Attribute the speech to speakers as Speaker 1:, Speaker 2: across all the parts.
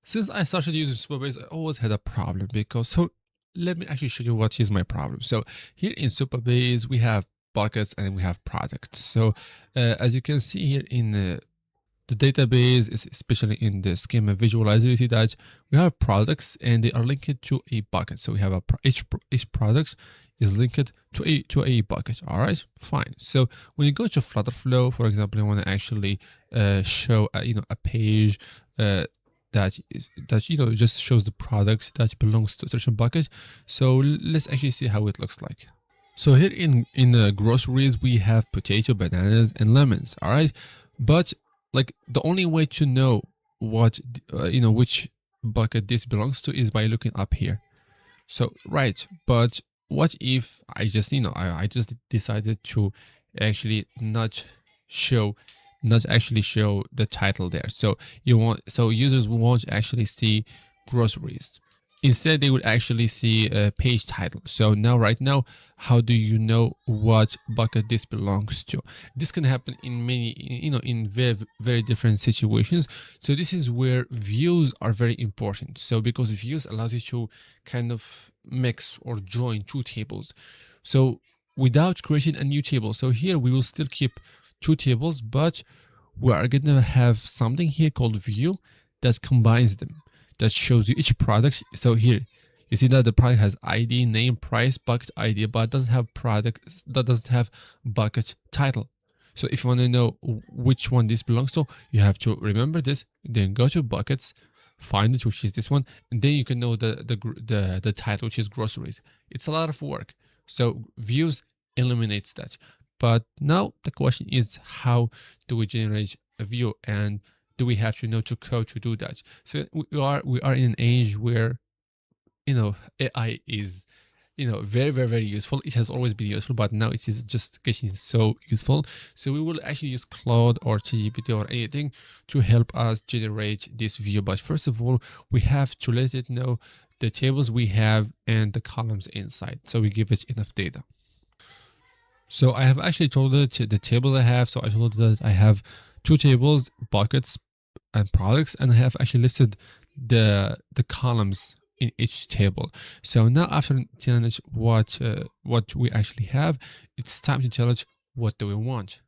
Speaker 1: Since I started using Supabase, I always had a problem because so let me actually show you what is my problem. So here in Supabase, we have buckets and we have products. So as you can see here in the database, especially in the schema visualizer, you see that we have products and they are linked to a bucket. So we have each product is linked to a bucket. All right, fine. So when you go to Flutter Flow, for example, you want to actually show a page. That just shows the product that belongs to a certain bucket. So let's actually see how it looks like. So here in the groceries we have potato, bananas, and lemons. All right, but like the only way to know what which bucket this belongs to is by looking up here. So right, but what if I just I just decided to actually show not actually show the title there. So users won't actually see groceries. Instead, they would actually see a page title. So now, right now, how do you know what bucket this belongs to? This can happen in many, in very, very different situations. So this is where views are very important. So because views allows you to kind of mix or join two tables. So without creating a new table. So here we will still keep two tables, but we are going to have something here called view that combines them, that shows you each product. So here you see that the product has ID, name, price, bucket ID, but doesn't have bucket title. So if you want to know which one this belongs to, you have to remember this, then go to buckets, find it, which is this one, and then you can know the title, which is groceries. It's a lot of work. So views eliminates that. But now the question is, how do we generate a view, and do we have to know to code to do that? So we are in an age where AI is very, very, very useful. It has always been useful, but now it is just getting so useful. So we will actually use Claude or ChatGPT or anything to help us generate this view. But first of all, we have to let it know the tables we have and the columns inside, so we give it enough data. So I have actually told it the tables I have. So I told it that I have two tables, buckets and products, and I have actually listed the columns in each table. So now after telling it what we actually have, it's time to tell it what do we want.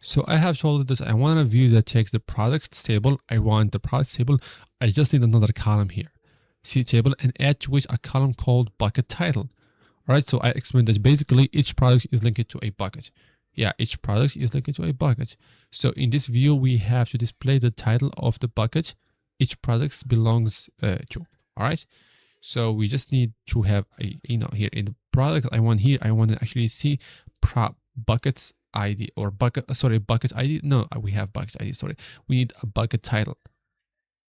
Speaker 1: So I have told it that I want a view that takes the products table. I want the products table. I just need another column here, see table, and add to it a column called bucket title. All right, so I explained that basically each product is linked to a bucket. Yeah, each product is linked to a bucket. So in this view, we have to display the title of the bucket each product belongs to. All right, so we just need to have a here in the product I want to actually see buckets ID or bucket ID. No, we have bucket ID. Sorry, we need a bucket title,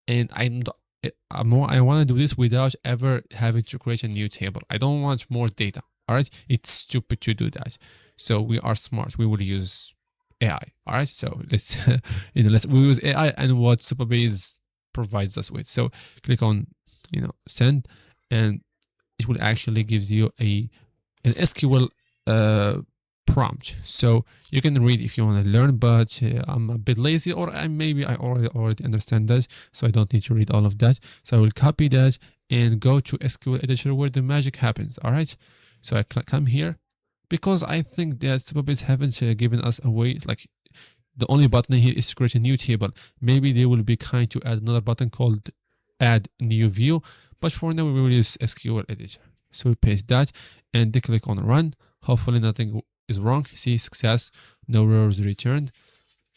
Speaker 1: and I want to do this without ever having to create a new table. I don't want more data. All right, it's stupid to do that. So we are smart. We will use AI. All right, so let's we use AI and what Supabase provides us with. So click on send, and it will actually gives you an SQL prompt. So you can read if you want to learn, but I'm a bit lazy, or maybe I already understand that, so I don't need to read all of that. So I will copy that and go to SQL editor where the magic happens. All right, so I come here because I think that Supabase haven't given us a way, like the only button here is to create a new table. Maybe they will be kind to add another button called add new view, but for now we will use SQL editor. So we paste that and then click on run. Hopefully nothing is wrong. See success, no errors returned.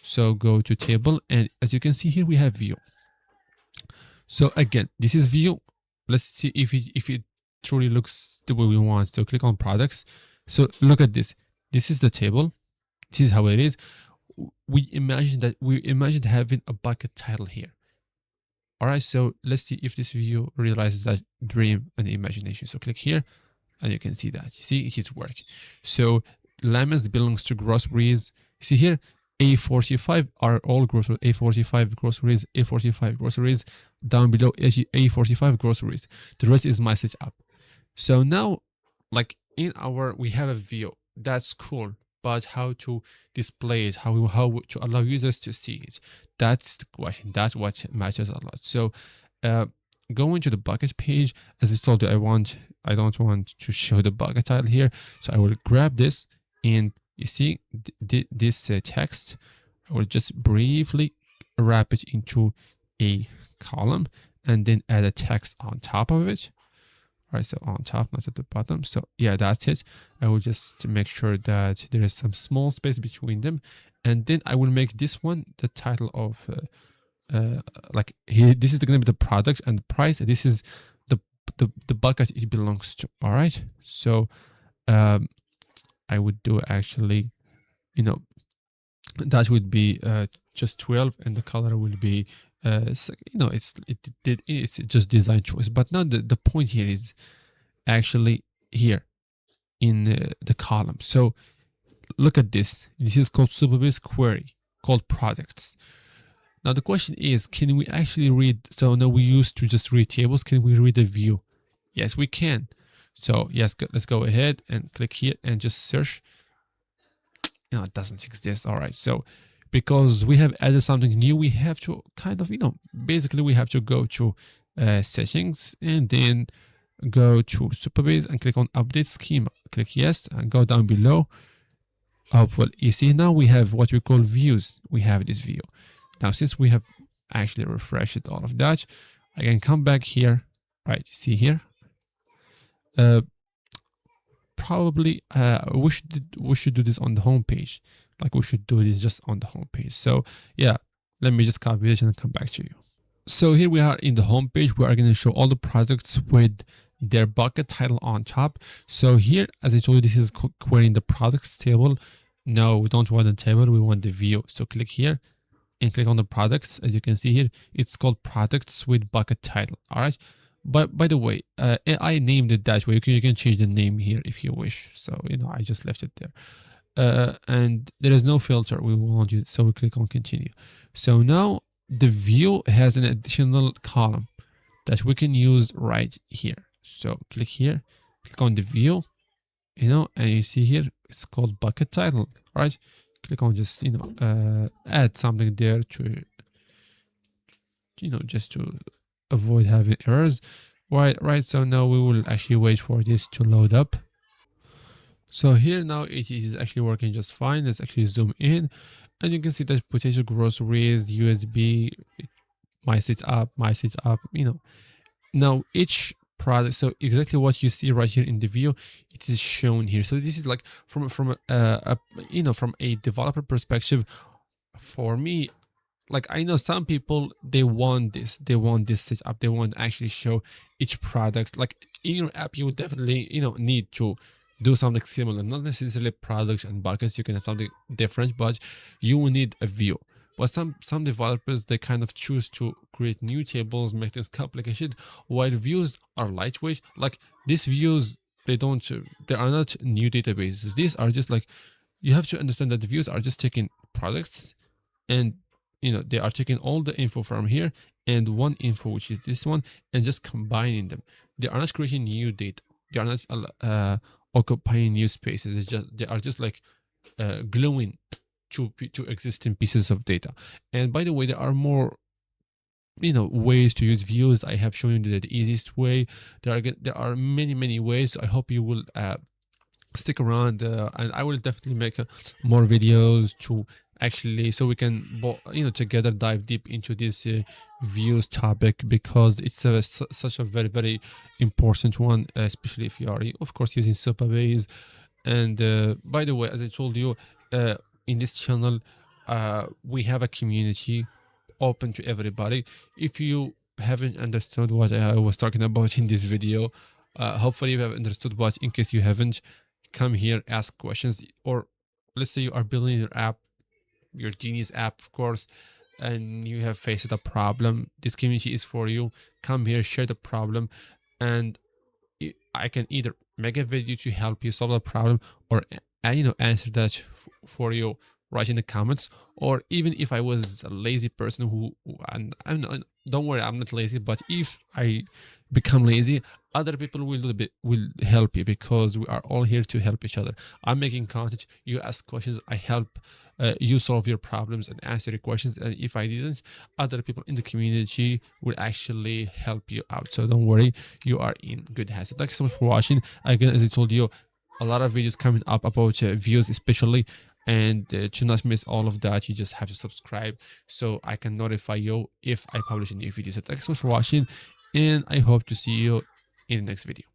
Speaker 1: So go to table, and as you can see here we have view. So again, this is view. Let's see if it truly looks the way we want. So click on products. So look at this. This is the table. This is how it is. We imagined having a bucket title here. All right, so let's see if this view realizes that dream and imagination. So click here, and you can see that. You see, it is working. So lemons belongs to groceries. See here, A45 are all groceries. A45 groceries, A45 groceries. Down below, A45 groceries. The rest is my setup. So now, like we have a view. That's cool. but how to display it, how to allow users to see it. That's the question. That's what matters a lot. So uh, going to the bucket page, as I told you, I don't want to show the bucket title here, so I will grab this, and you see this text. I will just briefly wrap it into a column and then add a text on top of it. All right, so on top, not at the bottom. So yeah, that's it. I will just make sure that there is some small space between them, and then I will make this one the title of like here. This is going to be the product and the price. This is the the bucket it belongs to. All right, so I would do actually, you know, that would be just 12, and the color will be it's just design choice. But now the point here is actually here in the column. So look at this. This is called Supabase query called products. Now the question is, can we actually read? So now we used to just read tables. Can we read a view? Yes, we can. So yes, let's go ahead and click here and just search. No, it doesn't exist. All right. So because we have added something new, we have to kind of, basically we have to go to settings and then go to Supabase and click on update schema. Click yes and go down below. Oh, well, you see now we have what we call views. We have this view. Now, since we have actually refreshed all of that, I can come back here. Right, see here. Probably we should do this on the home page. Like we should do this just on the home page. So yeah, let me just copy this and come back to you. So here we are in the home page. We are going to show all the products with their bucket title on top. So here, as I told you, this is querying the products table. No, we don't want the table. We want the view. So click here and click on the products. As you can see here, it's called products with bucket title. All right. But by the way, I named it that way. You can change the name here if you wish. So, I just left it there. And there is no filter. We won't use it. So we click on continue. So now the view has an additional column that we can use right here. So click here, click on the view, and you see here, it's called bucket title, right? Click on just, add something there to, just to avoid having errors. Right. So now we will actually wait for this to load up. So here now it is actually working just fine. Let's actually zoom in, and you can see that potential groceries, USB, my setup. Now each product. So exactly what you see right here in the view, it is shown here. So this is like from from a developer perspective. For me, like I know some people, they want this setup. They want to actually show each product. Like in your app, you would definitely need to do something similar, not necessarily products and buckets. You can have something different, but you will need a view. But some developers, they kind of choose to create new tables, make things complicated, while views are lightweight. Like these views, they are not new databases. These are just like, you have to understand that the views are just taking products, and they are taking all the info from here and one info, which is this one, and just combining them. They are not creating new data. They are not occupying new spaces. They are just like gluing to existing pieces of data. And by the way, there are more ways to use views. I have shown you the easiest way. There are many ways. I hope you will stick around, and I will definitely make more videos to actually, so we can together dive deep into this views topic, because it's such a very important one, especially if you are of course using Supabase. And by the way, as I told you, in this channel we have a community open to everybody. If you haven't understood what I was talking about in this video, hopefully you have understood. But in case you haven't, come here, ask questions. Or let's say you are building your app, your genius app, of course, and you have faced a problem. This community is for you. Come here, share the problem, and I can either make a video to help you solve the problem, or answer that for you write in the comments. Or even if I was a lazy person and I'm not, don't worry, I'm not lazy, but if I become lazy, other people will help you, because we are all here to help each other. I'm making content, you ask questions, I help you solve your problems and answer your questions. And if I didn't, other people in the community will actually help you out. So don't worry, you are in good hands. Thank you so much for watching. Again, as I told you, a lot of videos coming up about views especially, and to not miss all of that, you just have to subscribe so I can notify you if I publish a new video. So thanks so much for watching, and I hope to see you in the next video.